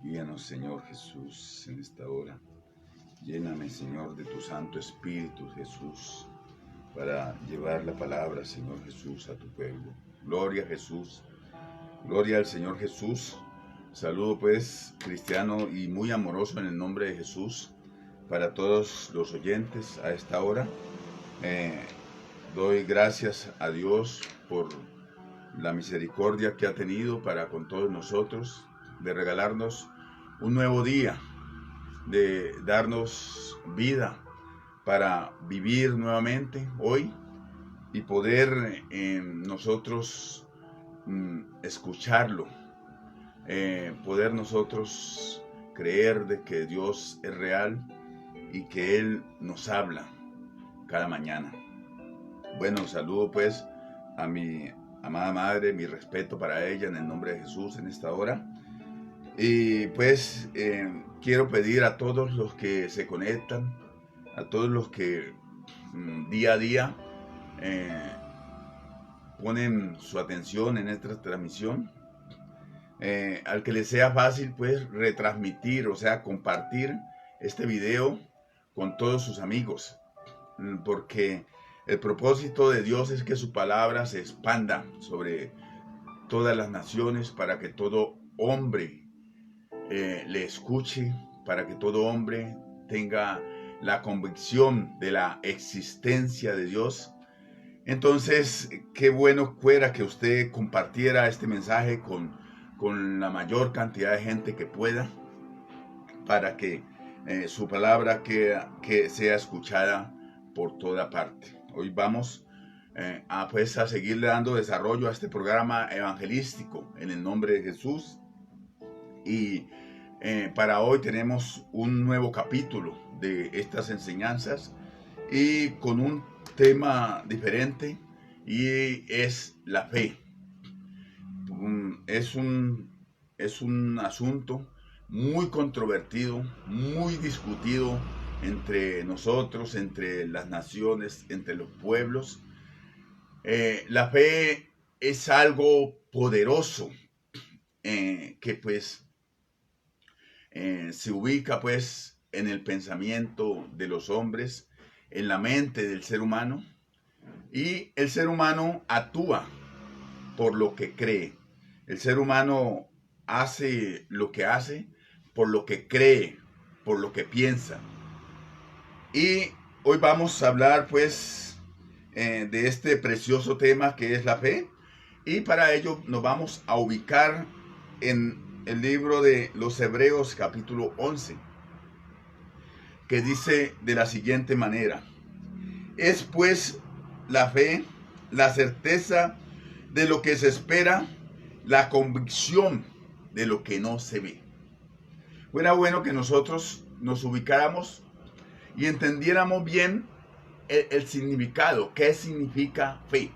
Guíanos, Señor Jesús, en esta hora. Lléname, Señor, de tu Santo Espíritu, Jesús, para llevar la palabra, Señor Jesús, a tu pueblo. Gloria a Jesús, gloria al Señor Jesús. Saludo, pues, cristiano y muy amoroso en el nombre de Jesús para todos los oyentes a esta hora. Doy gracias a Dios por la misericordia que ha tenido para con todos nosotros, de regalarnos un nuevo día, de darnos vida para vivir nuevamente hoy y poder nosotros escucharlo, poder nosotros creer de que Dios es real y que Él nos habla cada mañana. Bueno, saludo pues a mi amada madre, mi respeto para ella en el nombre de Jesús en esta hora. Y pues quiero pedir a todos los que se conectan, a todos los que día a día ponen su atención en esta transmisión, al que les sea fácil pues retransmitir, o sea, compartir este video con todos sus amigos, porque el propósito de Dios es que su palabra se expanda sobre todas las naciones para que todo hombre le escuche, para que todo hombre tenga la convicción de la existencia de Dios. Entonces, qué bueno fuera que usted compartiera este mensaje con la mayor cantidad de gente que pueda, para que su palabra que sea escuchada por toda parte. Hoy vamos a seguirle dando desarrollo a este programa evangelístico en el nombre de Jesús. Y para hoy tenemos un nuevo capítulo de estas enseñanzas y con un tema diferente, y es la fe. Es un asunto muy controvertido, muy discutido entre nosotros, entre las naciones, entre los pueblos. La fe es algo poderoso que pues se ubica pues en el pensamiento de los hombres, en la mente del ser humano, y el ser humano actúa por lo que cree. El ser humano hace lo que hace por lo que cree, por lo que piensa. Y hoy vamos a hablar pues de este precioso tema que es la fe, y para ello nos vamos a ubicar en el libro de los Hebreos capítulo 11, que dice de la siguiente manera: es pues la fe, la certeza de lo que se espera, la convicción de lo que no se ve. Fuera bueno que nosotros nos ubicáramos y entendiéramos bien el significado, qué significa fe.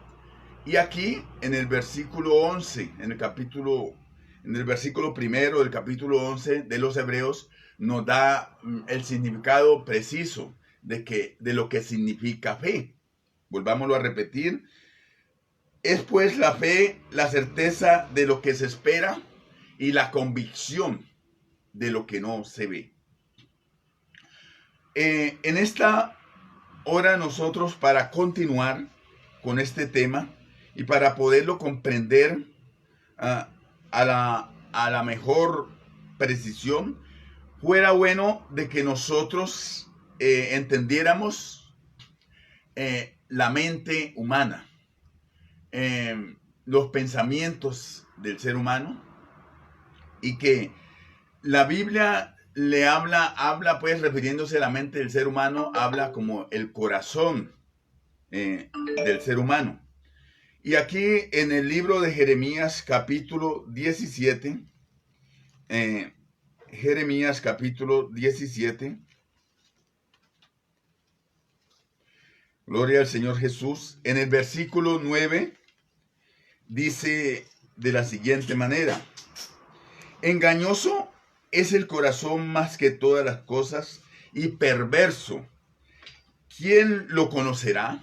Y aquí en el versículo 11, en el versículo primero del capítulo 11 de los Hebreos, nos da el significado preciso de lo que significa fe. Volvámoslo a repetir. Es pues la fe, la certeza de lo que se espera y la convicción de lo que no se ve. En esta hora nosotros, para continuar con este tema y para poderlo comprender a la mejor precisión, fuera bueno de que nosotros entendiéramos la mente humana, los pensamientos del ser humano, y que la Biblia le habla pues refiriéndose a la mente del ser humano, habla como el corazón del ser humano. Y aquí en el libro de Jeremías capítulo 17, Jeremías capítulo 17, gloria al Señor Jesús, en el versículo 9 dice de la siguiente manera: engañoso es el corazón más que todas las cosas y perverso, ¿quién lo conocerá?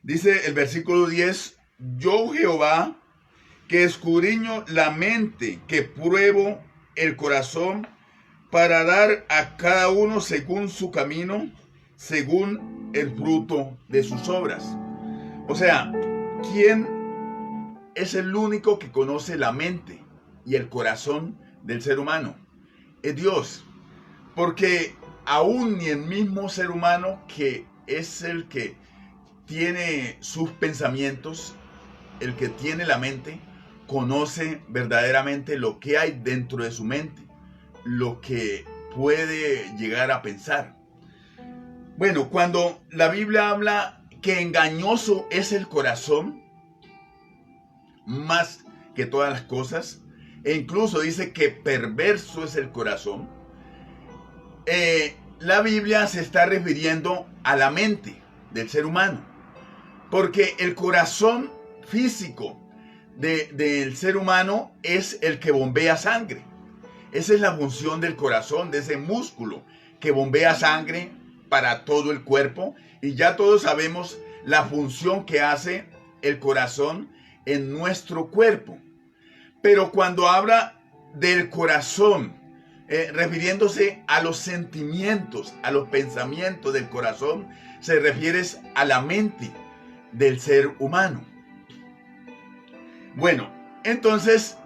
Dice el versículo 10, yo Jehová, que escudriño la mente, que pruebo el corazón para dar a cada uno según su camino, según el fruto de sus obras. O sea, ¿quién es el único que conoce la mente y el corazón del ser humano? Es Dios. Porque aún ni el mismo ser humano, que es el que tiene sus pensamientos, el que tiene la mente, conoce verdaderamente lo que hay dentro de su mente, lo que puede llegar a pensar. Bueno, cuando la Biblia habla que engañoso es el corazón, más que todas las cosas, e incluso dice que perverso es el corazón, la Biblia se está refiriendo a la mente del ser humano, porque el corazón físico del ser humano es el que bombea sangre. Esa es la función del corazón, de ese músculo que bombea sangre para todo el cuerpo, y ya todos sabemos la función que hace el corazón en nuestro cuerpo. Pero cuando habla del corazón, refiriéndose a los sentimientos, a los pensamientos del corazón, se refiere a la mente del ser humano. Bueno, entonces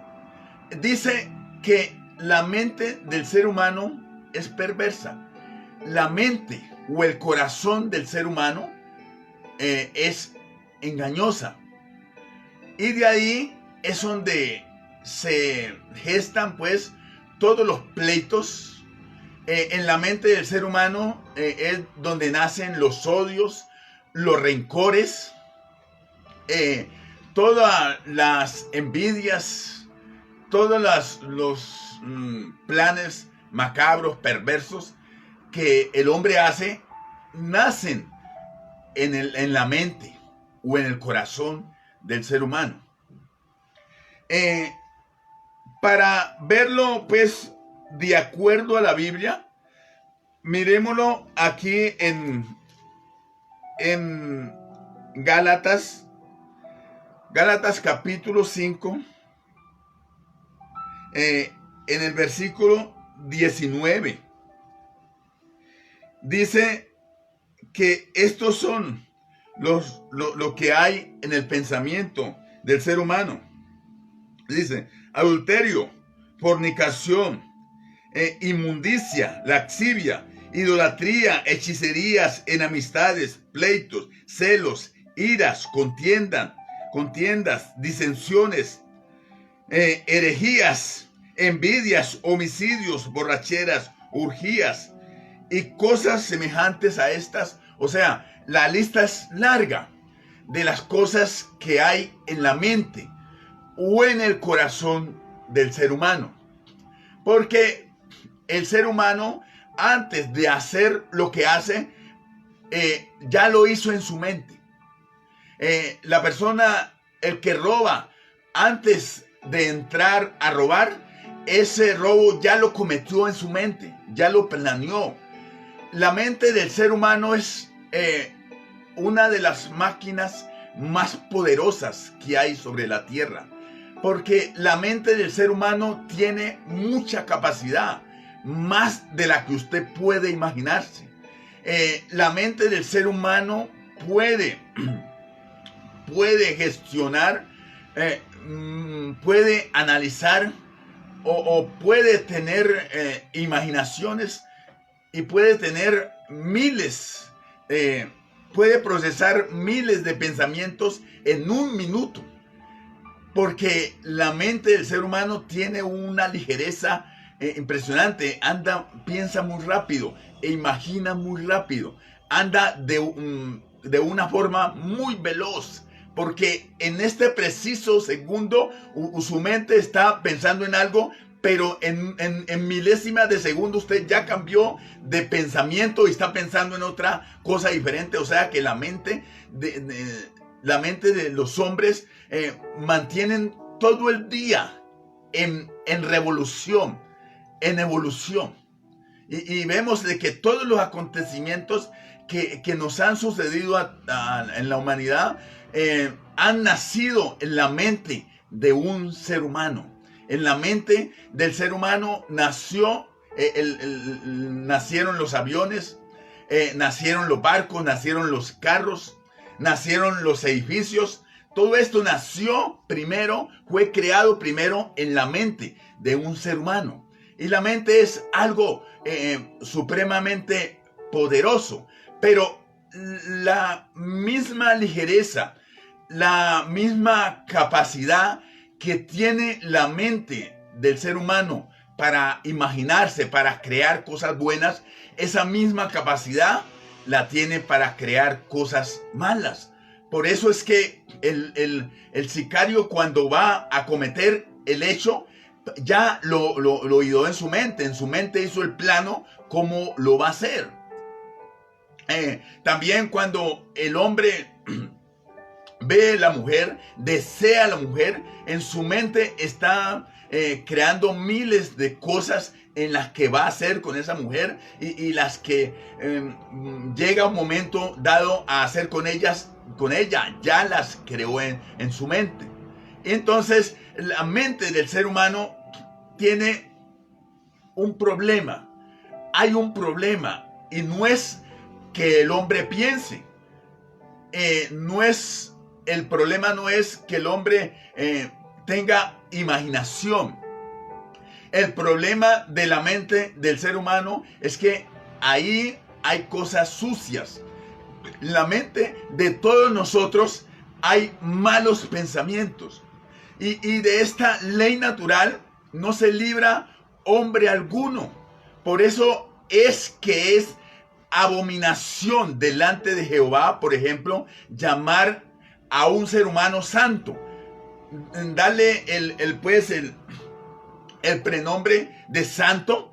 dice que la mente del ser humano es perversa. La mente o el corazón del ser humano es engañosa. Y de ahí es donde se gestan pues todos los pleitos. En la mente del ser humano es donde nacen los odios, los rencores, todas las envidias, todos los planes macabros, perversos que el hombre hace, nacen en la mente o en el corazón del ser humano. Para verlo pues de acuerdo a la Biblia, miremoslo aquí en Gálatas capítulo 5, en el versículo 19. Dice que estos son lo que hay en el pensamiento del ser humano. Dice: adulterio, fornicación, inmundicia, lascivia, idolatría, hechicerías, enemistades, pleitos, celos, iras, contiendas, disensiones, herejías, envidias, homicidios, borracheras, orgías y cosas semejantes a estas. O sea, la lista es larga de las cosas que hay en la mente o en el corazón del ser humano. Porque el ser humano, antes de hacer lo que hace, ya lo hizo en su mente. La persona, el que roba, antes de entrar a robar, ese robo ya lo cometió en su mente, ya lo planeó. La mente del ser humano es una de las máquinas más poderosas que hay sobre la tierra, porque la mente del ser humano tiene mucha capacidad, más de la que usted puede imaginarse. La mente del ser humano puede gestionar, puede analizar o puede tener imaginaciones, y puede tener miles, puede procesar miles de pensamientos en un minuto, porque la mente del ser humano tiene una ligereza impresionante. Piensa muy rápido e imagina muy rápido, anda de una forma muy veloz, porque en este preciso segundo su mente está pensando en algo, pero en milésimas de segundo usted ya cambió de pensamiento y está pensando en otra cosa diferente. O sea que la mente de los hombres mantienen todo el día en revolución, en evolución. Y vemos de que todos los acontecimientos que nos han sucedido en la humanidad han nacido en la mente de un ser humano. En la mente del ser humano nacieron los aviones, nacieron los barcos, nacieron los carros, nacieron los edificios. Todo esto nació primero, fue creado primero en la mente de un ser humano. Y la mente es algo supremamente poderoso, pero la misma ligereza, la misma capacidad que tiene la mente del ser humano para imaginarse, para crear cosas buenas, esa misma capacidad la tiene para crear cosas malas. Por eso es que el sicario, cuando va a cometer el hecho, ya lo ideó en su mente hizo el plano cómo lo va a hacer. También cuando el hombre ve a la mujer, desea a la mujer, en su mente está creando miles de cosas en las que va a hacer con esa mujer y las que llega un momento dado a hacer con ella, ya las creó en su mente. Entonces, la mente del ser humano tiene un problema. Hay un problema y no es que el hombre piense. El problema no es que el hombre tenga imaginación. El problema de la mente del ser humano es que ahí hay cosas sucias. En la mente de todos nosotros hay malos pensamientos. Y de esta ley natural no se libra hombre alguno. Por eso es que es abominación delante de Jehová, por ejemplo, llamar a un ser humano santo. Darle el prenombre de santo,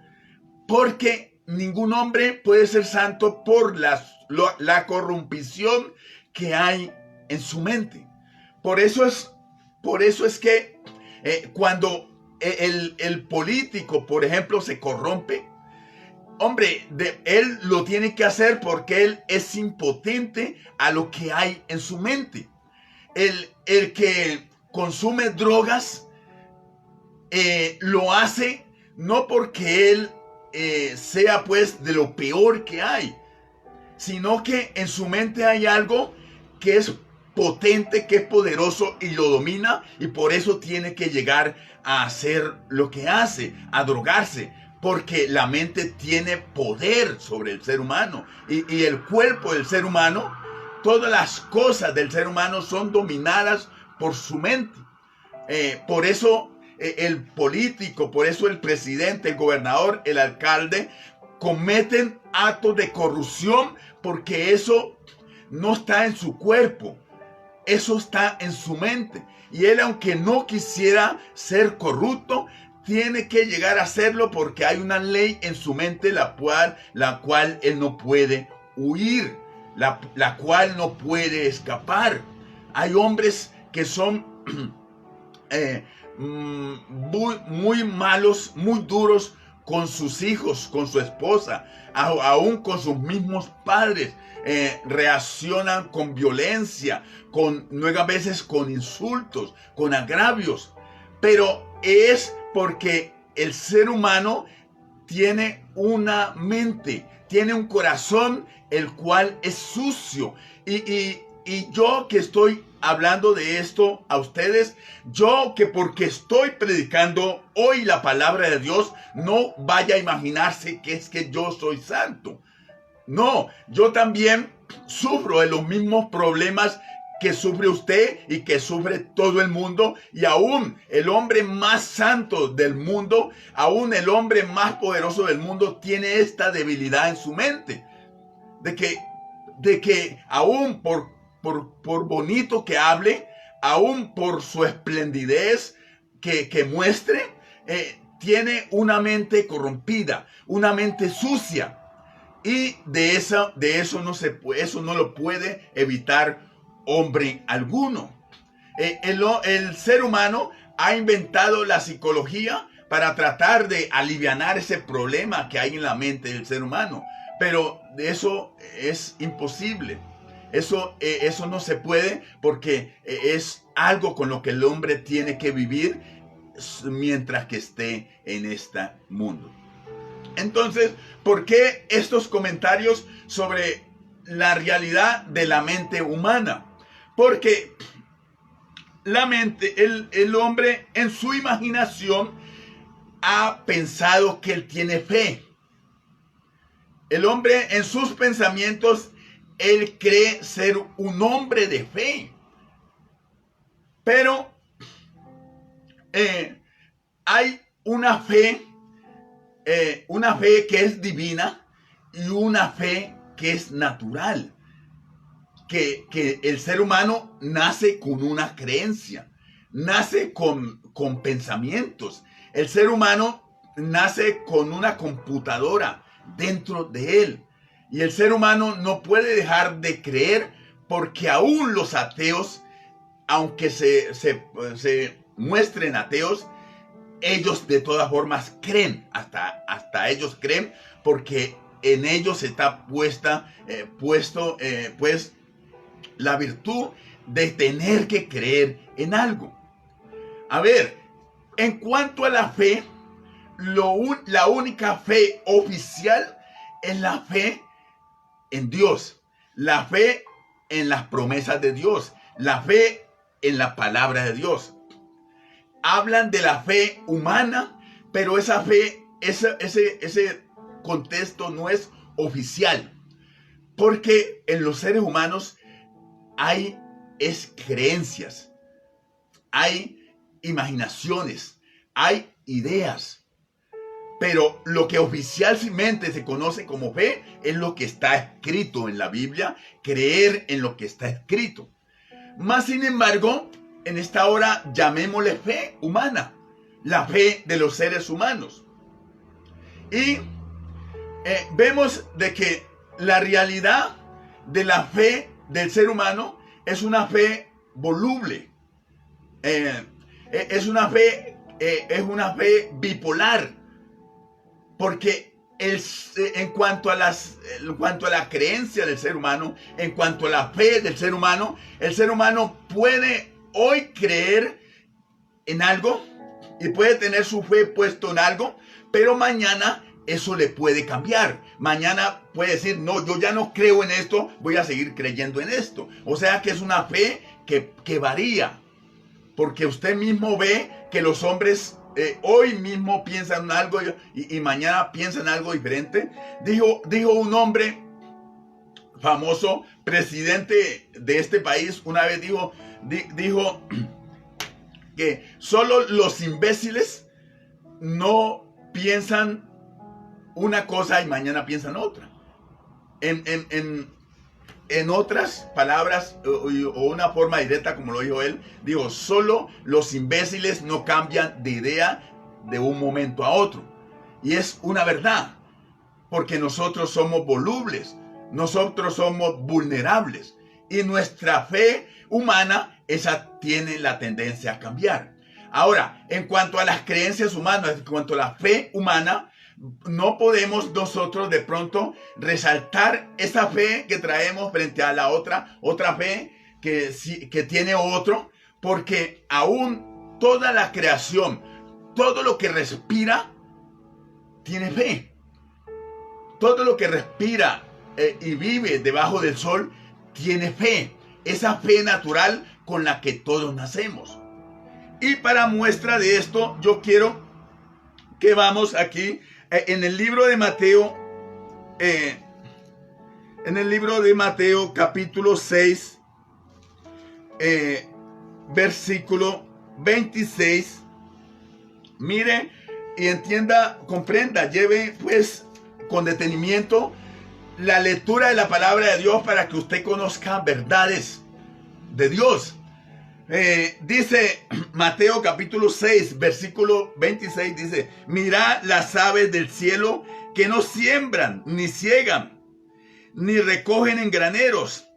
porque ningún hombre puede ser santo por la corrupción que hay en su mente. Por eso es que cuando el político, por ejemplo, se corrompe, hombre, él lo tiene que hacer porque él es impotente a lo que hay en su mente. El que consume drogas lo hace no porque él sea pues de lo peor que hay, sino que en su mente hay algo que es potente, que es poderoso y lo domina, y por eso tiene que llegar a hacer lo que hace, a drogarse, porque la mente tiene poder sobre el ser humano y el cuerpo del ser humano, todas las cosas del ser humano son dominadas por su mente. Por eso el político, por eso el presidente, el gobernador, el alcalde cometen actos de corrupción, porque eso no está en su cuerpo, eso está en su mente. Y él, aunque no quisiera ser corrupto, tiene que llegar a hacerlo porque hay una ley en su mente la cual él no puede huir, la cual no puede escapar. Hay hombres que son muy malos, muy duros con sus hijos, con su esposa, aún con sus mismos padres. Reaccionan con violencia, nuevas veces con insultos, con agravios, pero es porque el ser humano tiene una mente, tiene un corazón el cual es sucio. Y yo que estoy hablando de esto a ustedes, yo que porque estoy predicando hoy la palabra de Dios, no vaya a imaginarse que es que yo soy santo. No, yo también sufro de los mismos problemas que sufre usted y que sufre todo el mundo, y aún el hombre más santo del mundo, aún el hombre más poderoso del mundo tiene esta debilidad en su mente, de que aún por bonito que hable, aún por su esplendidez que muestre, tiene una mente corrompida, una mente sucia. Y de eso eso no lo puede evitar hombre alguno. El ser humano ha inventado la psicología para tratar de alivianar ese problema que hay en la mente del ser humano. Pero eso es imposible. Eso no se puede, porque es algo con lo que el hombre tiene que vivir mientras que esté en este mundo. Entonces, ¿por qué estos comentarios sobre la realidad de la mente humana? Porque la mente, el hombre en su imaginación ha pensado que él tiene fe. El hombre en sus pensamientos, él cree ser un hombre de fe. Pero hay una fe que es divina y una fe que es natural. Que el ser humano nace con una creencia, nace con pensamientos. El ser humano nace con una computadora dentro de él. Y el ser humano no puede dejar de creer, porque aún los ateos, aunque se muestren ateos, ellos de todas formas creen, hasta ellos creen, porque en ellos está puesto pues la virtud de tener que creer en algo. A ver, en cuanto a la fe, la única fe oficial es la fe en Dios, la fe en las promesas de Dios, la fe en la palabra de Dios. Hablan de la fe humana, pero esa fe, ese contexto no es oficial, porque en los seres humanos hay creencias, hay imaginaciones, hay ideas, pero lo que oficialmente se conoce como fe es lo que está escrito en la Biblia, creer en lo que está escrito. Más sin embargo, en esta hora llamémosle fe humana, la fe de los seres humanos. Y vemos de que la realidad de la fe del ser humano es una fe voluble, es una fe bipolar, porque en cuanto a la creencia del ser humano, en cuanto a la fe del ser humano, el ser humano puede hoy creer en algo y puede tener su fe puesto en algo, pero mañana eso le puede cambiar. Mañana puede decir, no, yo ya no creo en esto, voy a seguir creyendo en esto. O sea que es una fe que varía, porque usted mismo ve que los hombres hoy mismo piensan en algo y mañana piensan algo diferente. Dijo un hombre famoso, presidente de este país, una vez dijo que solo los imbéciles no piensan una cosa y mañana piensan otra. En otras palabras, o una forma directa como lo dijo él, dijo, solo los imbéciles no cambian de idea de un momento a otro. Y es una verdad, porque nosotros somos volubles, nosotros somos vulnerables, y nuestra fe humana, esa tiene la tendencia a cambiar. Ahora, en cuanto a las creencias humanas, en cuanto a la fe humana, no podemos nosotros de pronto resaltar esa fe que traemos frente a la otra fe que tiene otro, porque aún toda la creación, todo lo que respira, tiene fe. Todo lo que respira y vive debajo del sol, tiene fe. Esa fe natural con la que todos nacemos. Y para muestra de esto, yo quiero que vamos aquí en el libro de Mateo, capítulo 6, versículo 26. Mire y entienda, comprenda, lleve pues con detenimiento la lectura de la palabra de Dios para que usted conozca verdades de Dios. Dice Mateo capítulo 6 versículo 26, dice: mirad las aves del cielo, que no siembran, ni siegan, ni recogen en graneros,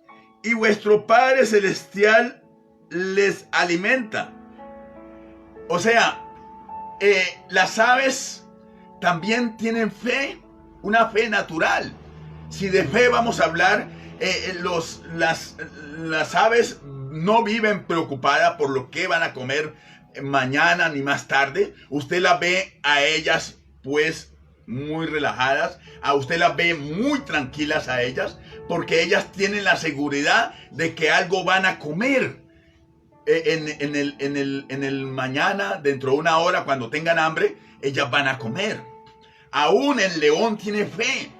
y vuestro Padre Celestial les alimenta. O sea, las aves también tienen fe, una fe natural. Si de fe vamos a hablar, las aves no viven preocupadas por lo que van a comer mañana ni más tarde. Usted las ve a ellas pues muy relajadas, a usted las ve muy tranquilas a ellas, porque ellas tienen la seguridad de que algo van a comer en el mañana, dentro de una hora, cuando tengan hambre, ellas van a comer. Aún el león tiene fe,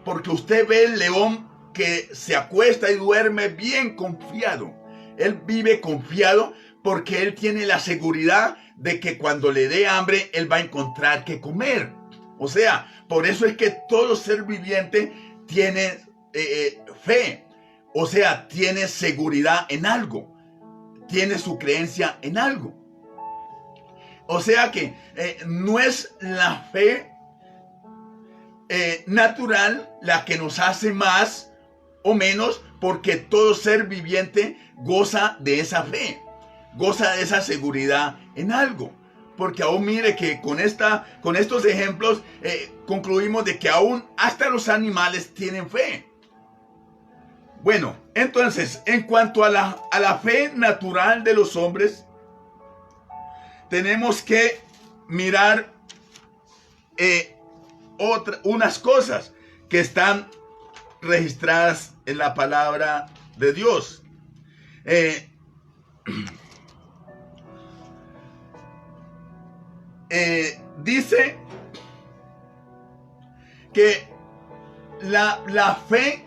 porque usted ve el león que se acuesta y duerme bien confiado. Él vive confiado porque él tiene la seguridad de que cuando le dé hambre, él va a encontrar qué comer. O sea, por eso es que todo ser viviente tiene fe. O sea, tiene seguridad en algo. Tiene su creencia en algo. O sea que no es la fe natural la que nos hace más o menos, porque todo ser viviente goza de esa fe, goza de esa seguridad en algo. Porque aún mire que con estos ejemplos concluimos de que aún hasta los animales tienen fe. Bueno, entonces, en cuanto a la fe natural de los hombres, tenemos que mirar unas cosas que están registradas en la palabra de Dios. Dice que la fe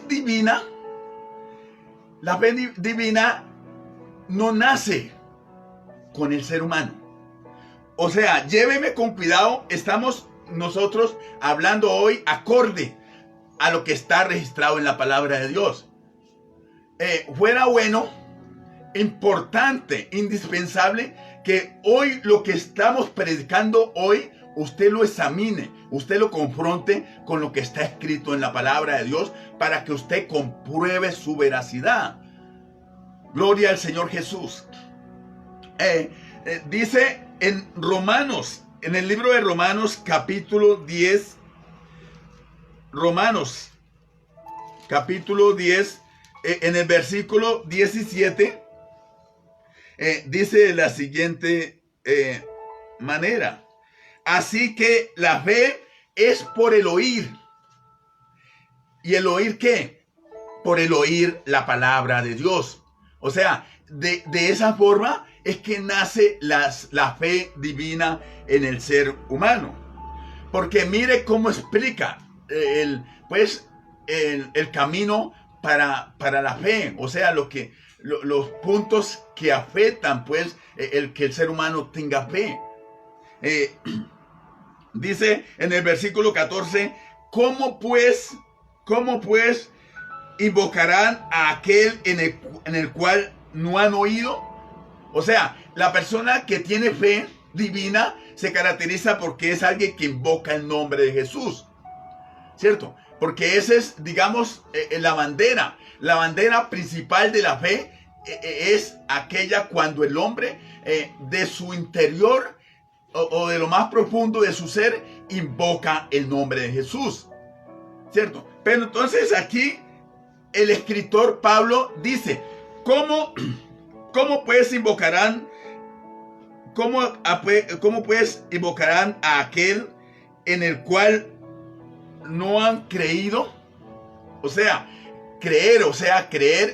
divina no nace con el ser humano. O sea, lléveme con cuidado, estamos nosotros hablando hoy acorde a lo que está registrado en la palabra de Dios. Fuera bueno, importante, indispensable, que hoy lo que estamos predicando hoy, usted lo examine, usted lo confronte con lo que está escrito en la palabra de Dios, para que usted compruebe su veracidad. Gloria al Señor Jesús. Dice en Romanos, en el libro de Romanos capítulo 10, Romanos capítulo 10, en el versículo 17, dice de la siguiente manera: así que la fe es por el oír. ¿Y el oír qué? Por el oír la palabra de Dios. O sea, de esa forma es que nace la fe divina en el ser humano. Porque mire cómo explica el camino para la fe. O sea, los puntos que afectan pues el que el ser humano tenga fe. Dice en el versículo 14: ¿Cómo pues invocarán a aquel en el cual no han oído? O sea, la persona que tiene fe divina se caracteriza porque es alguien que invoca el nombre de Jesús, ¿cierto? Porque esa es, digamos, la bandera principal de la fe. Es aquella cuando el hombre de su interior o de lo más profundo de su ser invoca el nombre de Jesús, ¿cierto? Pero entonces aquí el escritor Pablo dice: ¿Cómo pues invocarán a aquel en el cual no han creído? O sea, creer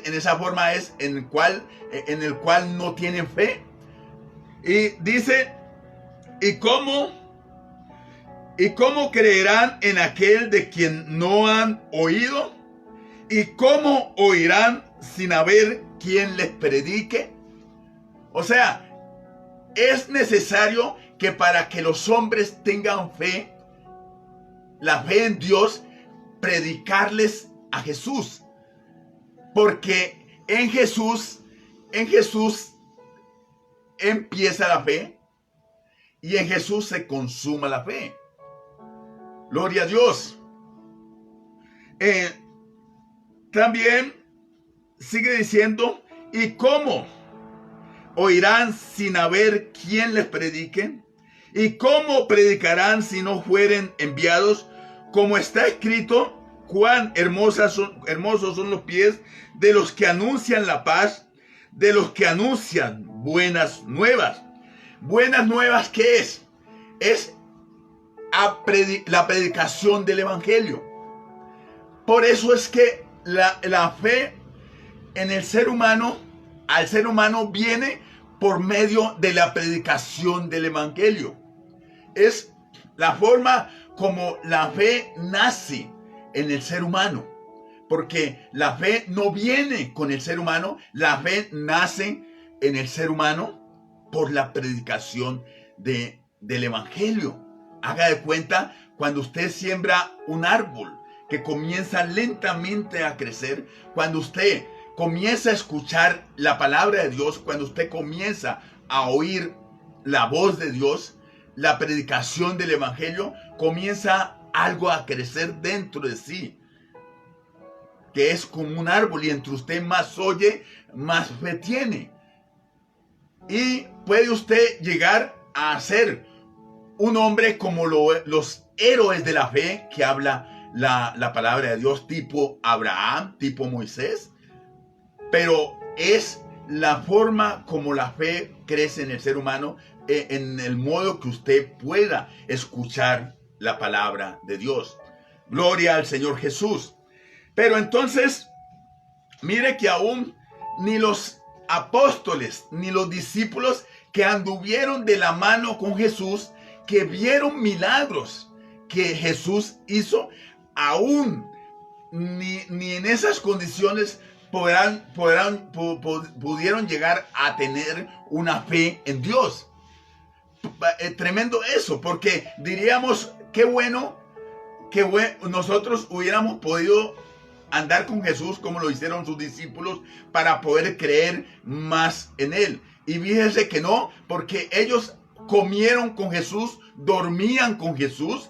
en esa forma es en el cual no tienen fe. Y dice: ¿Y cómo creerán en aquel de quien no han oído? ¿Y cómo oirán sin haber quien les predique? O sea, es necesario que para que los hombres tengan fe, la fe en Dios, predicarles a Jesús. Porque en Jesús empieza la fe y en Jesús se consuma la fe. Gloria a Dios. También sigue diciendo: ¿y cómo oirán sin haber quien les predique? ¿Y cómo predicarán si no fueren enviados? Como está escrito: cuán hermosos son los pies de los que anuncian la paz, de los que anuncian buenas nuevas. Buenas nuevas, ¿qué es? Es la predicación del evangelio. Por eso es que la fe en el ser humano, al ser humano, viene por medio de la predicación del evangelio. Es la forma como la fe nace en el ser humano. Porque la fe no viene con el ser humano, la fe nace en el ser humano por la predicación del evangelio. Haga de cuenta cuando usted siembra un árbol que comienza lentamente a crecer, cuando usted comienza a escuchar la palabra de Dios, cuando usted comienza a oír la voz de Dios, la predicación del evangelio, comienza algo a crecer dentro de sí, que es como un árbol, y entre usted más oye, más fe tiene. Y puede usted llegar a ser un hombre como los héroes de la fe que habla la palabra de Dios, tipo Abraham, tipo Moisés. Pero es la forma como la fe crece en el ser humano, en el modo que usted pueda escuchar la palabra de Dios. Gloria al Señor Jesús. Pero entonces, mire que aún ni los apóstoles, ni los discípulos que anduvieron de la mano con Jesús, que vieron milagros que Jesús hizo, aún ni en esas condiciones pudieron llegar a tener una fe en Dios. Tremendo eso, porque diríamos, qué bueno que nosotros hubiéramos podido andar con Jesús como lo hicieron sus discípulos para poder creer más en Él. Y fíjense que no, porque ellos comieron con Jesús, dormían con Jesús,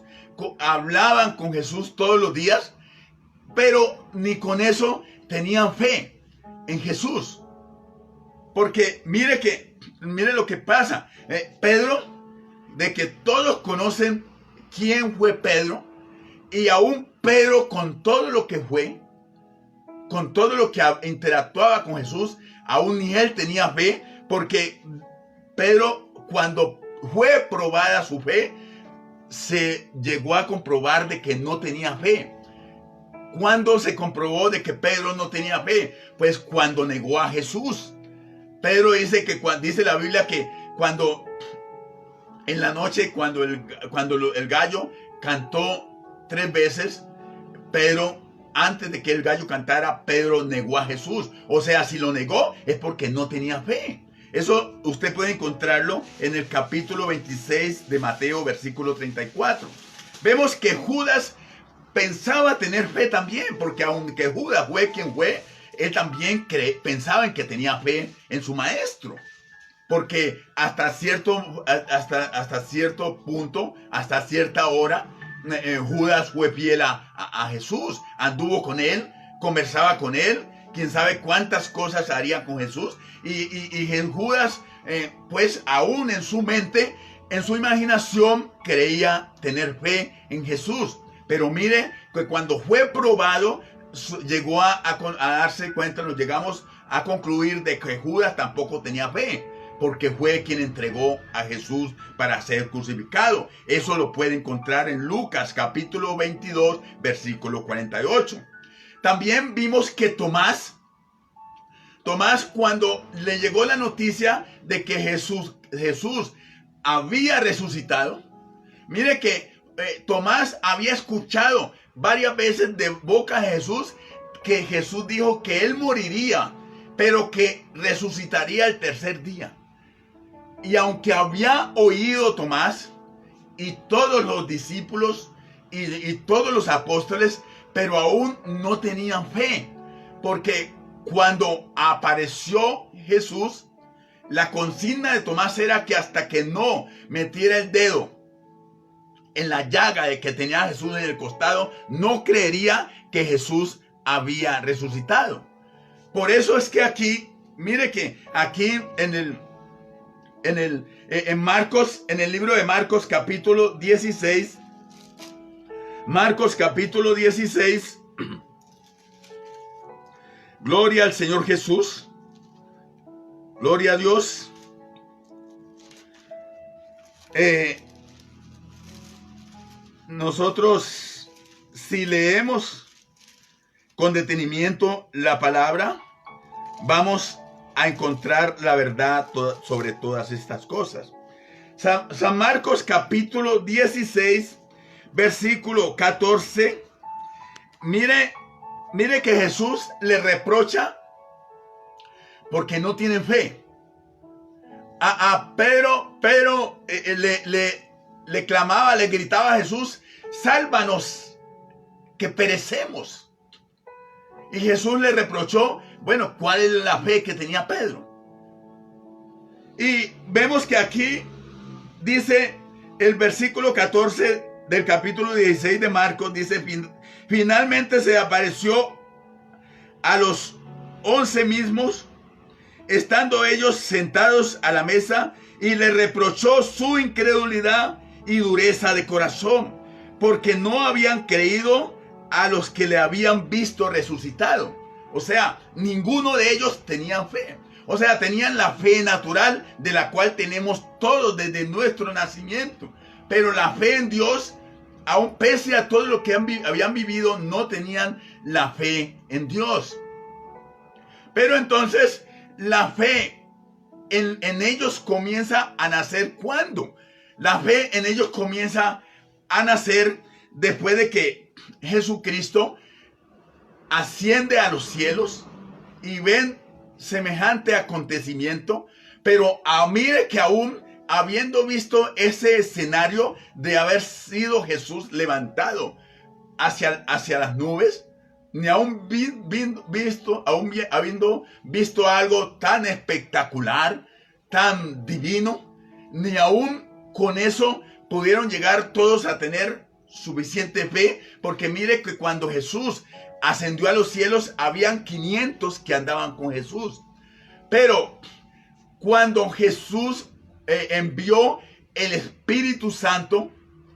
hablaban con Jesús todos los días, pero ni con eso tenían fe en Jesús. Porque mire lo que pasa. Pedro, de que todos conocen quién fue Pedro, y aún Pedro, con todo lo que fue, con todo lo que interactuaba con Jesús, aún ni él tenía fe, porque Pedro, cuando fue probada su fe, se llegó a comprobar de que no tenía fe. ¿Cuándo se comprobó de que Pedro no tenía fe? Pues cuando negó a Jesús. Pedro dice dice la Biblia que cuando en la noche, cuando el gallo cantó 3 veces, Pedro, antes de que el gallo cantara, Pedro negó a Jesús. O sea, si lo negó es porque no tenía fe. Eso usted puede encontrarlo en el capítulo 26 de Mateo, versículo 34. Vemos que Judas pensaba tener fe también, porque aunque Judas fue quien fue, él también pensaba en que tenía fe en su maestro. Porque hasta cierto punto, hasta cierta hora, Judas fue fiel a Jesús, anduvo con él, conversaba con él, quién sabe cuántas cosas haría con Jesús, y Judas, pues aún en su mente, en su imaginación, creía tener fe en Jesús. Pero mire que cuando fue probado, llegó a darse cuenta, nos llegamos a concluir de que Judas tampoco tenía fe, porque fue quien entregó a Jesús para ser crucificado. Eso lo puede encontrar en Lucas capítulo 22, versículo 48. También vimos que Tomás, cuando le llegó la noticia de que Jesús había resucitado, mire que Tomás había escuchado varias veces de boca de Jesús que Jesús dijo que él moriría, pero que resucitaría el tercer día. Y aunque había oído Tomás y todos los discípulos y todos los apóstoles, pero aún no tenían fe, porque cuando apareció Jesús, la consigna de Tomás era que hasta que no metiera el dedo en la llaga de que tenía Jesús en el costado, no creería que Jesús había resucitado. Por eso es que aquí, mire que aquí en Marcos, en el libro de Marcos capítulo 16, Marcos capítulo 16, gloria al Señor Jesús, gloria a Dios. Nosotros, si leemos con detenimiento la palabra, vamos a encontrar la verdad sobre todas estas cosas. San Marcos capítulo 16, versículo 14. Mire que Jesús le reprocha porque no tienen fe. Pero le clamaba, le gritaba a Jesús: sálvanos, que perecemos. Y Jesús le reprochó, bueno, ¿cuál es la fe que tenía Pedro? Y vemos que aquí dice el versículo 14 del capítulo 16 de Marcos, dice: finalmente se apareció a los 11 mismos, estando ellos sentados a la mesa, y le reprochó su incredulidad y dureza de corazón, porque no habían creído a los que le habían visto resucitado. O sea, ninguno de ellos tenía fe. O sea, tenían la fe natural, de la cual tenemos todos desde nuestro nacimiento. Pero la fe en Dios, aun pese a todo lo que habían vivido, no tenían la fe en Dios. Pero entonces, la fe en ellos comienza a nacer, ¿cuándo? La fe en ellos comienza a nacer después de que Jesucristo asciende a los cielos y ven semejante acontecimiento. Pero mire que aún habiendo visto ese escenario de haber sido Jesús levantado hacia las nubes, ni aún habiendo visto algo tan espectacular, tan divino, ni aún con eso pudieron llegar todos a tener suficiente fe, porque mire que cuando Jesús ascendió a los cielos, habían 500 que andaban con Jesús. Pero cuando Jesús envió el Espíritu Santo,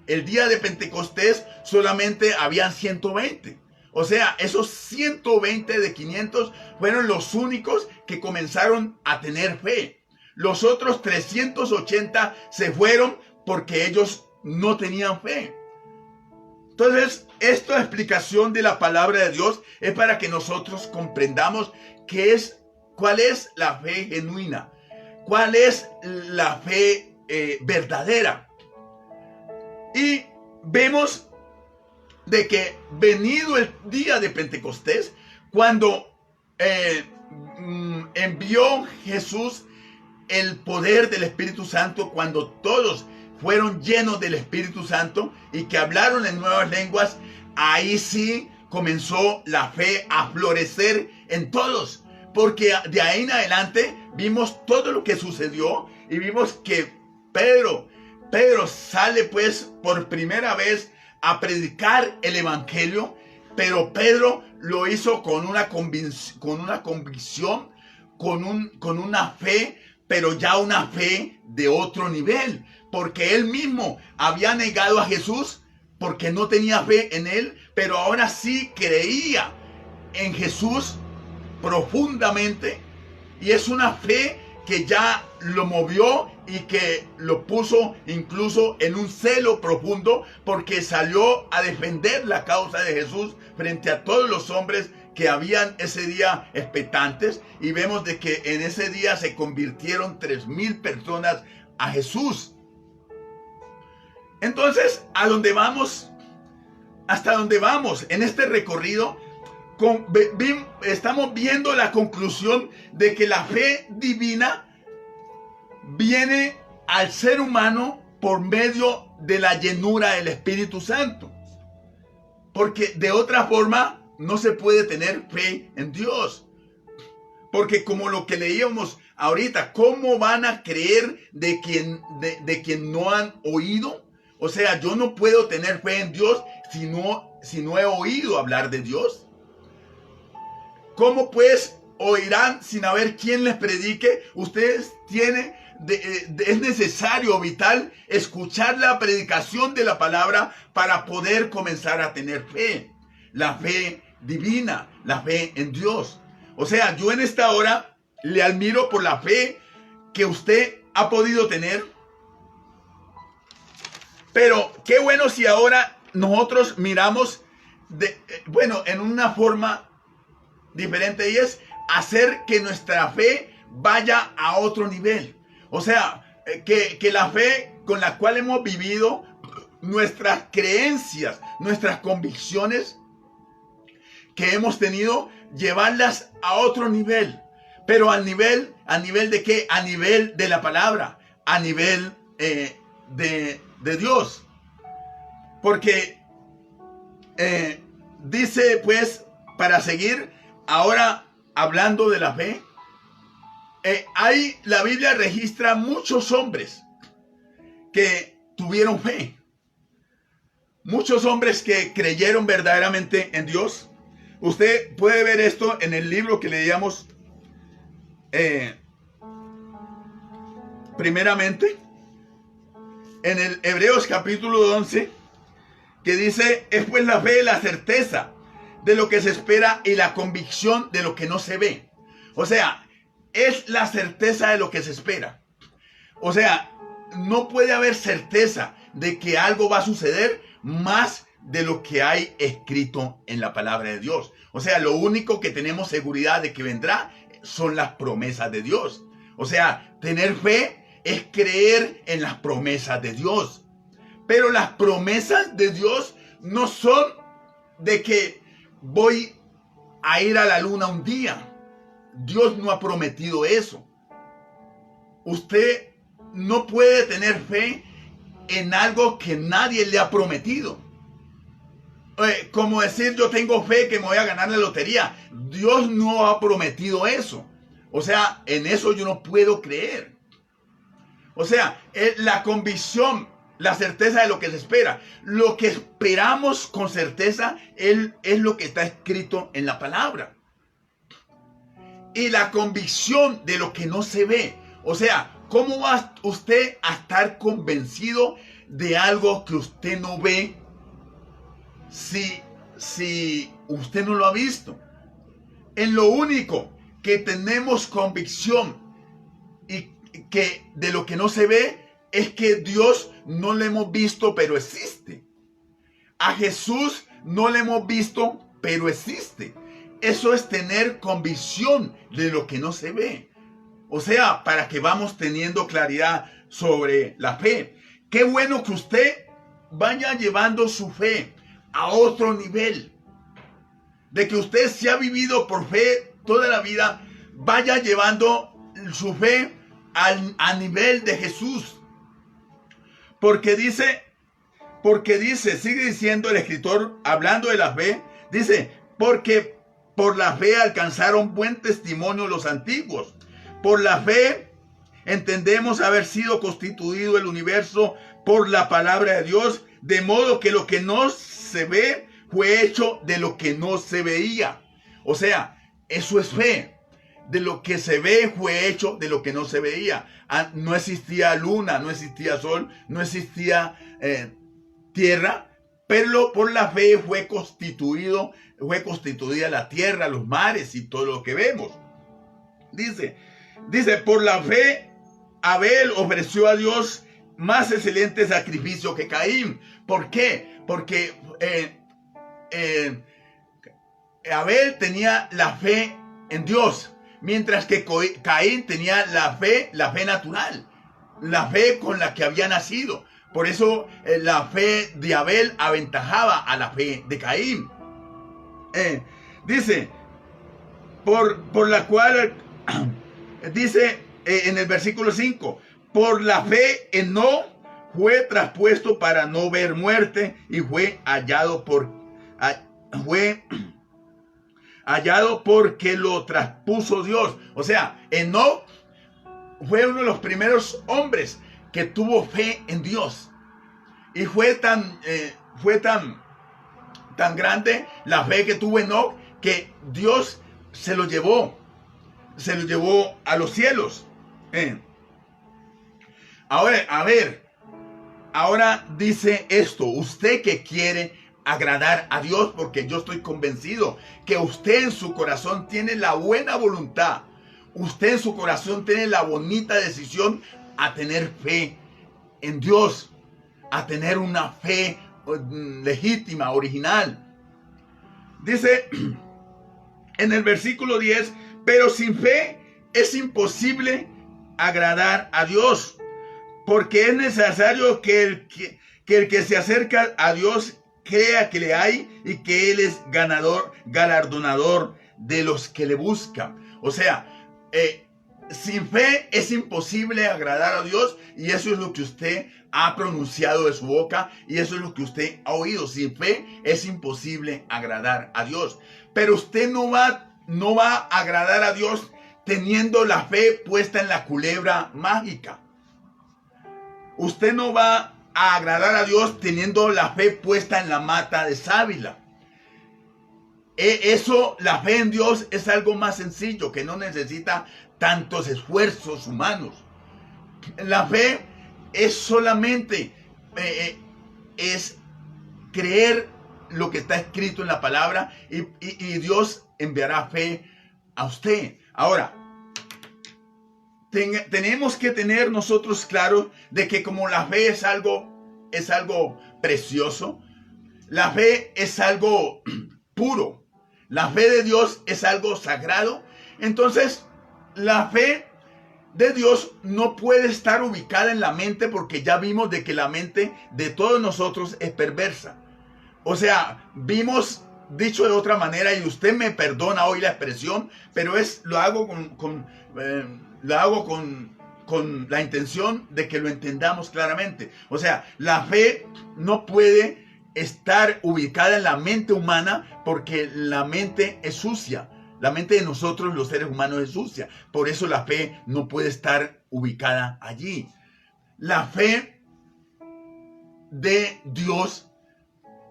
el día de Pentecostés, solamente habían 120. O sea, esos 120 de 500 fueron los únicos que comenzaron a tener fe. Los otros 380 se fueron porque ellos no tenían fe. Entonces, esta explicación de la palabra de Dios es para que nosotros comprendamos cuál es la fe genuina, cuál es la fe verdadera. Y vemos de que venido el día de Pentecostés, cuando envió Jesús el poder del Espíritu Santo, cuando todos fueron llenos del Espíritu Santo y que hablaron en nuevas lenguas, ahí sí comenzó la fe a florecer en todos, porque de ahí en adelante vimos todo lo que sucedió y vimos que Pedro sale pues por primera vez a predicar el evangelio, pero Pedro lo hizo con una convicción, con una fe, pero ya una fe de otro nivel, porque él mismo había negado a Jesús porque no tenía fe en él, pero ahora sí creía en Jesús profundamente, y es una fe que ya lo movió y que lo puso incluso en un celo profundo, porque salió a defender la causa de Jesús frente a todos los hombres que habían ese día expectantes, y vemos de que en ese día se convirtieron 3,000 personas a Jesús. Entonces, hasta donde vamos en este recorrido, estamos viendo la conclusión de que la fe divina viene al ser humano por medio de la llenura del Espíritu Santo, porque de otra forma no se puede tener fe en Dios. Porque como lo que leíamos ahorita, ¿cómo van a creer de quien no han oído? O sea, yo no puedo tener fe en Dios si no he oído hablar de Dios. ¿Cómo pues oirán sin haber quien les predique? Ustedes es necesario, vital, escuchar la predicación de la palabra para poder comenzar a tener fe. La fe divina, la fe en Dios. O sea, yo en esta hora le admiro por la fe que usted ha podido tener, Pero qué bueno si ahora nosotros miramos, en una forma diferente, y es hacer que nuestra fe vaya a otro nivel. O sea, que la fe con la cual hemos vivido, nuestras creencias, nuestras convicciones que hemos tenido, llevarlas a otro nivel. Pero ¿a nivel de qué? A nivel de la palabra, a nivel de Dios. Porque dice, pues, para seguir ahora hablando de la fe, la Biblia registra muchos hombres que tuvieron fe. Muchos hombres que creyeron verdaderamente en Dios. Usted puede ver esto en el libro que leíamos primeramente, en el Hebreos capítulo 11, que dice: es pues la fe la certeza de lo que se espera y la convicción de lo que no se ve. O sea, es la certeza de lo que se espera. O sea, no puede haber certeza de que algo va a suceder más de lo que hay escrito en la palabra de Dios. O sea, lo único que tenemos seguridad de que vendrá son las promesas de Dios. O sea, tener fe es creer en las promesas de Dios. Pero las promesas de Dios no son de que voy a ir a la luna un día. Dios no ha prometido eso. Usted no puede tener fe en algo que nadie le ha prometido. Como decir, yo tengo fe que me voy a ganar la lotería. Dios no ha prometido eso. O sea, en eso yo no puedo creer. O sea, la convicción, la certeza de lo que se espera. Lo que esperamos con certeza es lo que está escrito en la palabra. Y la convicción de lo que no se ve. O sea, ¿cómo va usted a estar convencido de algo que usted no ve si usted no lo ha visto? En lo único que tenemos convicción y que de lo que no se ve es que Dios no lo hemos visto, pero existe. A Jesús no lo hemos visto, pero existe. Eso es tener convicción de lo que no se ve. O sea, para que vamos teniendo claridad sobre la fe. Qué bueno que usted vaya llevando su fe a otro nivel. De que usted, se ha vivido por fe toda la vida, vaya llevando su fe a nivel de Jesús. Porque dice, sigue diciendo el escritor, hablando de la fe, dice, porque por la fe alcanzaron buen testimonio los antiguos. Por la fe entendemos haber sido constituido el universo por la palabra de Dios, de modo que lo que no se ve fue hecho de lo que no se veía. O sea, eso es fe. De lo que se ve fue hecho de lo que no se veía. No existía luna, no existía sol, no existía tierra, pero por la fe fue constituida la tierra, los mares y todo lo que vemos. Dice, por la fe Abel ofreció a Dios más excelente sacrificio que Caín. ¿Por qué? Porque Abel tenía la fe en Dios, mientras que Caín tenía la fe natural, la fe con la que había nacido. Por eso la fe de Abel aventajaba a la fe de Caín. Dice, por la cual, dice en el versículo 5, por la fe Enoc fue traspuesto para no ver muerte y fue hallado porque lo traspuso Dios. O sea, Enoc fue uno de los primeros hombres que tuvo fe en Dios. Y fue tan grande la fe que tuvo Enoc que Dios se lo llevó a los cielos. Ahora dice esto, usted que quiere agradar a Dios, porque yo estoy convencido que usted en su corazón tiene la buena voluntad, usted en su corazón tiene la bonita decisión a tener fe en Dios. a tener una fe legítima, original. Dice en el versículo 10, pero sin fe es imposible agradar a Dios, porque es necesario que el que se acerca a Dios crea que le hay y que Él es galardonador de los que le buscan. O sea, sin fe es imposible agradar a Dios, y eso es lo que usted ha pronunciado de su boca, y eso es lo que usted ha oído. Sin fe es imposible agradar a Dios. Pero usted no va a agradar a Dios teniendo la fe puesta en la culebra mágica. Usted no va a agradar a Dios teniendo la fe puesta en la mata de sábila. La fe en Dios es algo más sencillo, que no necesita tantos esfuerzos humanos. La fe es solamente es creer lo que está escrito en la palabra, y Dios enviará fe a usted. Ahora, tenemos que tener nosotros claro de que como la fe es algo precioso, la fe es algo puro, la fe de Dios es algo sagrado. Entonces, la fe de Dios no puede estar ubicada en la mente, porque ya vimos de que la mente de todos nosotros es perversa. O sea, vimos, dicho de otra manera, y usted me perdona hoy la expresión, pero lo hago con la intención de que lo entendamos claramente. O sea, la fe no puede estar ubicada en la mente humana, porque la mente es sucia. La mente de nosotros, los seres humanos, es sucia. Por eso la fe no puede estar ubicada allí. La fe de Dios,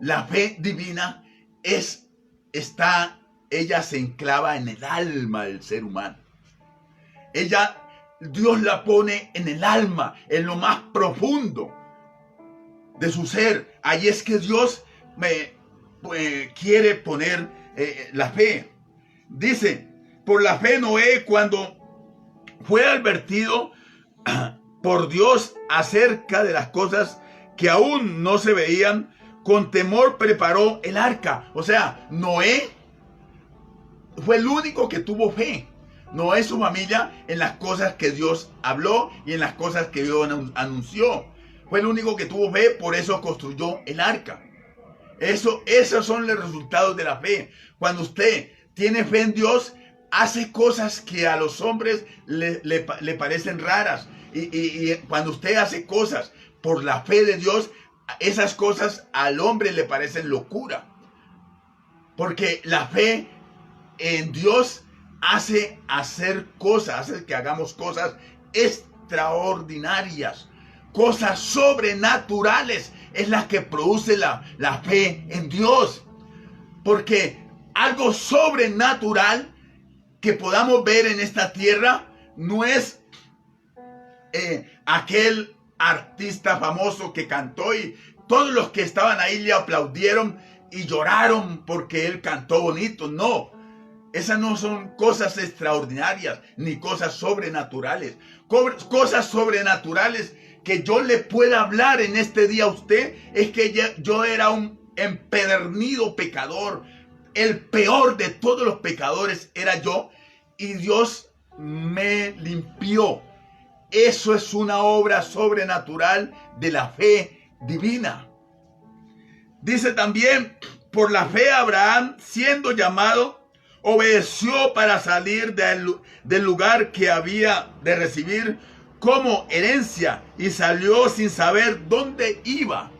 la fe divina, ella se enclava en el alma del ser humano. Dios la pone en el alma, en lo más profundo de su ser. Ahí es que Dios quiere poner la fe. Dice, por la fe Noé, cuando fue advertido por Dios acerca de las cosas que aún no se veían, con temor preparó el arca. O sea, Noé fue el único que tuvo fe. Noé y su familia, en las cosas que Dios habló y en las cosas que Dios anunció. Fue el único que tuvo fe, por eso construyó el arca. Esos son los resultados de la fe. Cuando usted tiene fe en Dios, hace cosas que a los hombres le parecen raras. Y cuando usted hace cosas por la fe de Dios, esas cosas al hombre le parecen locura. Porque la fe en Dios hace que hagamos cosas extraordinarias, cosas sobrenaturales. Es la que produce la fe en Dios. Porque algo sobrenatural que podamos ver en esta tierra no es aquel artista famoso que cantó y todos los que estaban ahí le aplaudieron y lloraron porque él cantó bonito. No, esas no son cosas extraordinarias ni cosas sobrenaturales. Cosas sobrenaturales que yo le pueda hablar en este día a usted es que yo era un empedernido pecador. El peor de todos los pecadores era yo, y Dios me limpió. Eso es una obra sobrenatural de la fe divina. Dice también, por la fe Abraham, siendo llamado, obedeció para salir del lugar que había de recibir como herencia, y salió sin saber dónde iba.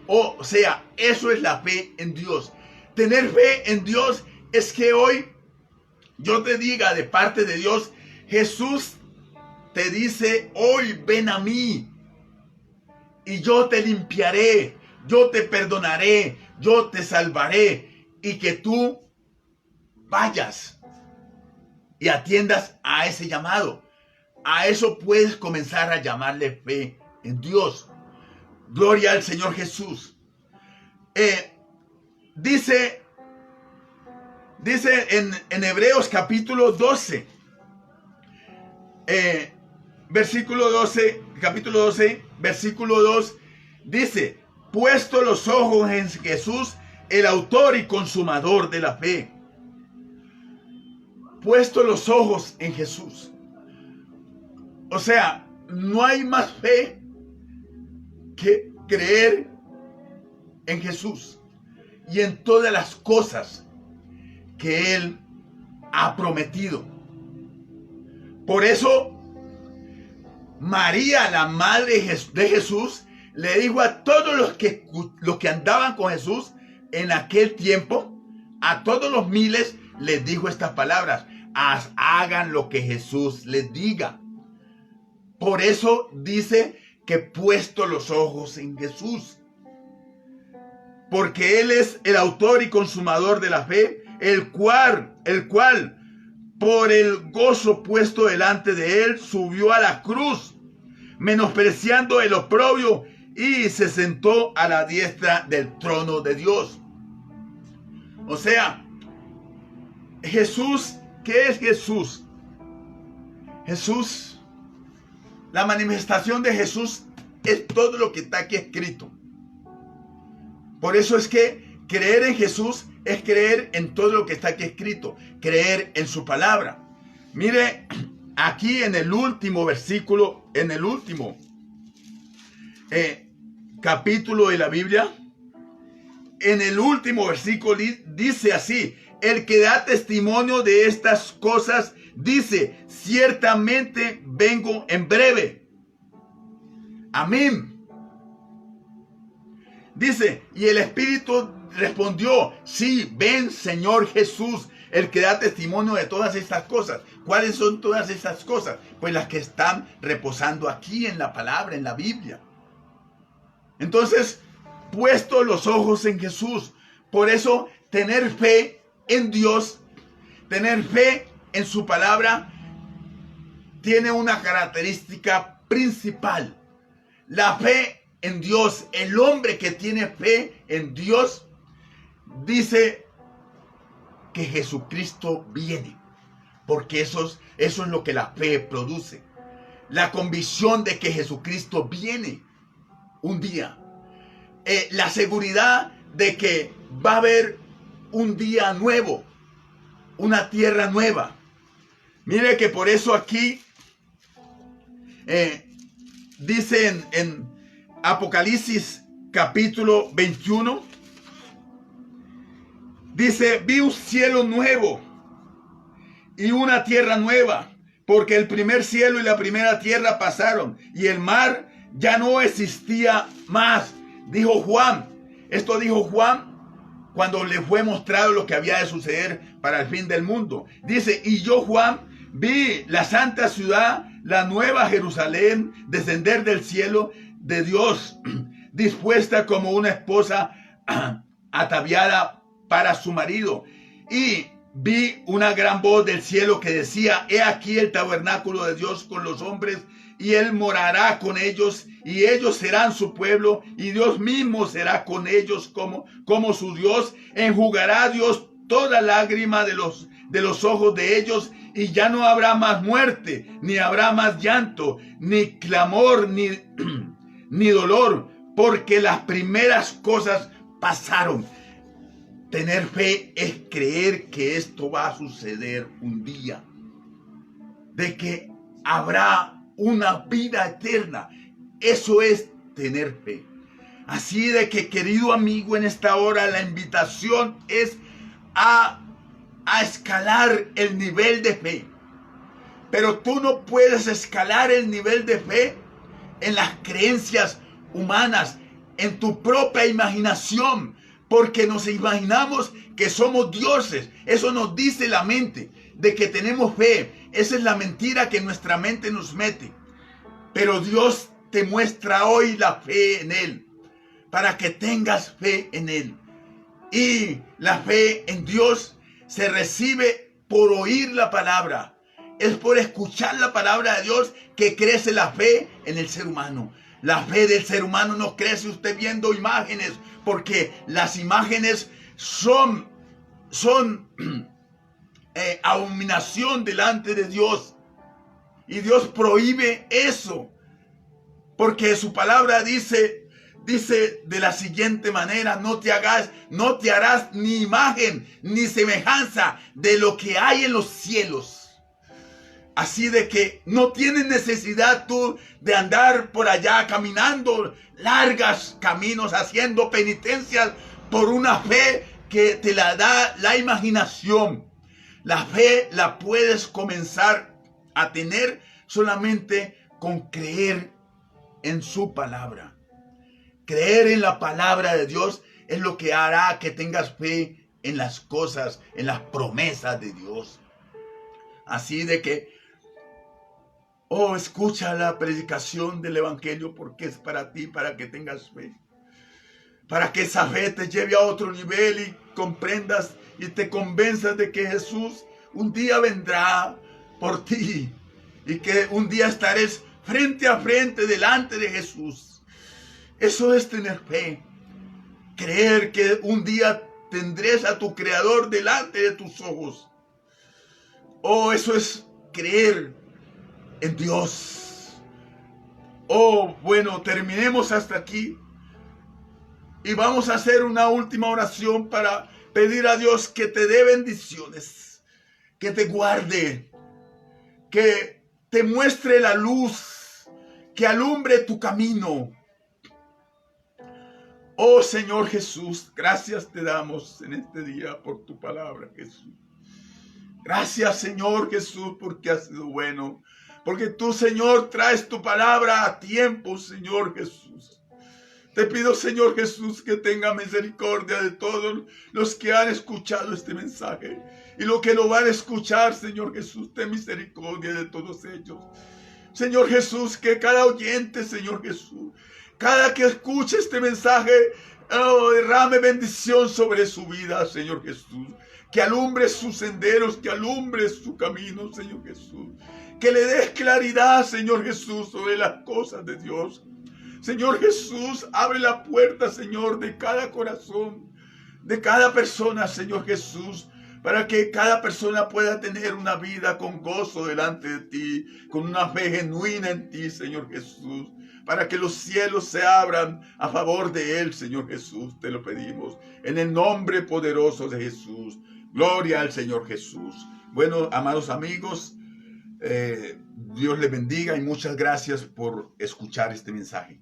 O sea, eso es la fe en Dios. Tener fe en Dios es que hoy yo te diga de parte de Dios, Jesús te dice hoy, ven a mí y yo te limpiaré, yo te perdonaré, yo te salvaré, y que tú vayas y atiendas a ese llamado. A eso puedes comenzar a llamarle fe en Dios. Gloria al Señor Jesús. Dice en Hebreos capítulo 12, capítulo 12, versículo 2, Dice, puesto los ojos en Jesús, el autor y consumador de la fe. Puesto los ojos en Jesús. O sea, no hay más fe que creer en Jesús y en todas las cosas que Él ha prometido. Por eso, María, la madre de Jesús, le dijo a todos los que andaban con Jesús en aquel tiempo, a todos los miles, les dijo estas palabras: hagan lo que Jesús les diga. Por eso dice que puesto los ojos en Jesús, porque Él es el autor y consumador de la fe, el cual por el gozo puesto delante de Él subió a la cruz, menospreciando el oprobio, y se sentó a la diestra del trono de Dios. O sea, Jesús, ¿qué es Jesús? Jesús, la manifestación de Jesús es todo lo que está aquí escrito. Por eso es que creer en Jesús es creer en todo lo que está aquí escrito, creer en su palabra. Mire, aquí en el último versículo, en el último capítulo de la Biblia, en el último versículo dice así: el que da testimonio de estas cosas dice, ciertamente vengo en breve. Amén. Dice, y el Espíritu respondió, sí, ven, Señor Jesús, el que da testimonio de todas estas cosas. ¿Cuáles son todas estas cosas? Pues las que están reposando aquí en la palabra, en la Biblia. Entonces, puesto los ojos en Jesús. Por eso, tener fe en Dios, tener fe en su palabra, tiene una característica principal. La fe en Dios, el hombre que tiene fe en Dios, dice que Jesucristo viene, porque eso es lo que la fe produce. La convicción de que Jesucristo viene un día. La seguridad de que va a haber un día nuevo, una tierra nueva. Mire que por eso aquí dice en Apocalipsis capítulo 21, dice, vi un cielo nuevo y una tierra nueva, porque el primer cielo y la primera tierra pasaron y el mar ya no existía más. Dijo Juan, esto dijo Juan cuando le fue mostrado lo que había de suceder para el fin del mundo. Dice, y yo, Juan, vi la santa ciudad, la nueva Jerusalén, descender del cielo de Dios, dispuesta como una esposa ataviada para su marido. Y vi una gran voz del cielo que decía, he aquí el tabernáculo de Dios con los hombres, y Él morará con ellos, y ellos serán su pueblo, y Dios mismo será con ellos como su Dios. Enjugará a Dios toda lágrima de los ojos de ellos, y ya no habrá más muerte, ni habrá más llanto, ni clamor, ni dolor, porque las primeras cosas pasaron. Tener fe es creer que esto va a suceder un día, de que habrá una vida eterna. Eso es tener fe. Así de que, querido amigo, en esta hora la invitación es a escalar el nivel de fe. Pero tú no puedes escalar el nivel de fe en las creencias humanas, en tu propia imaginación, porque nos imaginamos que somos dioses. Eso nos dice la mente, de que tenemos fe. Esa es la mentira que nuestra mente nos mete. Pero Dios te muestra hoy la fe en Él, para que tengas fe en Él. Y la fe en Dios se recibe por oír la palabra. Es por escuchar la palabra de Dios que crece la fe en el ser humano. La fe del ser humano no crece usted viendo imágenes, porque las imágenes son abominación delante de Dios. Y Dios prohíbe eso, porque su palabra dice dice de la siguiente manera: no te harás ni imagen ni semejanza de lo que hay en los cielos. Así de que no tienes necesidad tú de andar por allá caminando largos caminos, haciendo penitencias por una fe que te la da la imaginación. La fe la puedes comenzar a tener solamente con creer en su palabra. Creer en la palabra de Dios es lo que hará que tengas fe en las cosas, en las promesas de Dios. Así de que escucha la predicación del evangelio, porque es para ti, para que tengas fe. Para que esa fe te lleve a otro nivel y comprendas y te convenzas de que Jesús un día vendrá por ti. Y que un día estaréis frente a frente delante de Jesús. Eso es tener fe. Creer que un día tendrás a tu Creador delante de tus ojos. Eso es creer en Dios. Bueno, terminemos hasta aquí. Y vamos a hacer una última oración para pedir a Dios que te dé bendiciones, que te guarde, que te muestre la luz, que alumbre tu camino. Oh Señor Jesús, gracias te damos en este día por tu palabra, Jesús. Gracias, Señor Jesús, porque has sido bueno. Porque tú, Señor, traes tu palabra a tiempo, Señor Jesús. Te pido, Señor Jesús, que tenga misericordia de todos los que han escuchado este mensaje. Y los que lo van a escuchar, Señor Jesús, ten misericordia de todos ellos. Señor Jesús, que cada oyente, Señor Jesús, cada que escuche este mensaje, derrame bendición sobre su vida, Señor Jesús. Que alumbre sus senderos, que alumbre su camino, Señor Jesús. Que le des claridad, Señor Jesús, sobre las cosas de Dios. Señor Jesús, abre la puerta, Señor, de cada corazón, de cada persona, Señor Jesús, para que cada persona pueda tener una vida con gozo delante de ti, con una fe genuina en ti, Señor Jesús, para que los cielos se abran a favor de él, Señor Jesús, te lo pedimos, en el nombre poderoso de Jesús. Gloria al Señor Jesús. Bueno, amados amigos, Dios les bendiga y muchas gracias por escuchar este mensaje.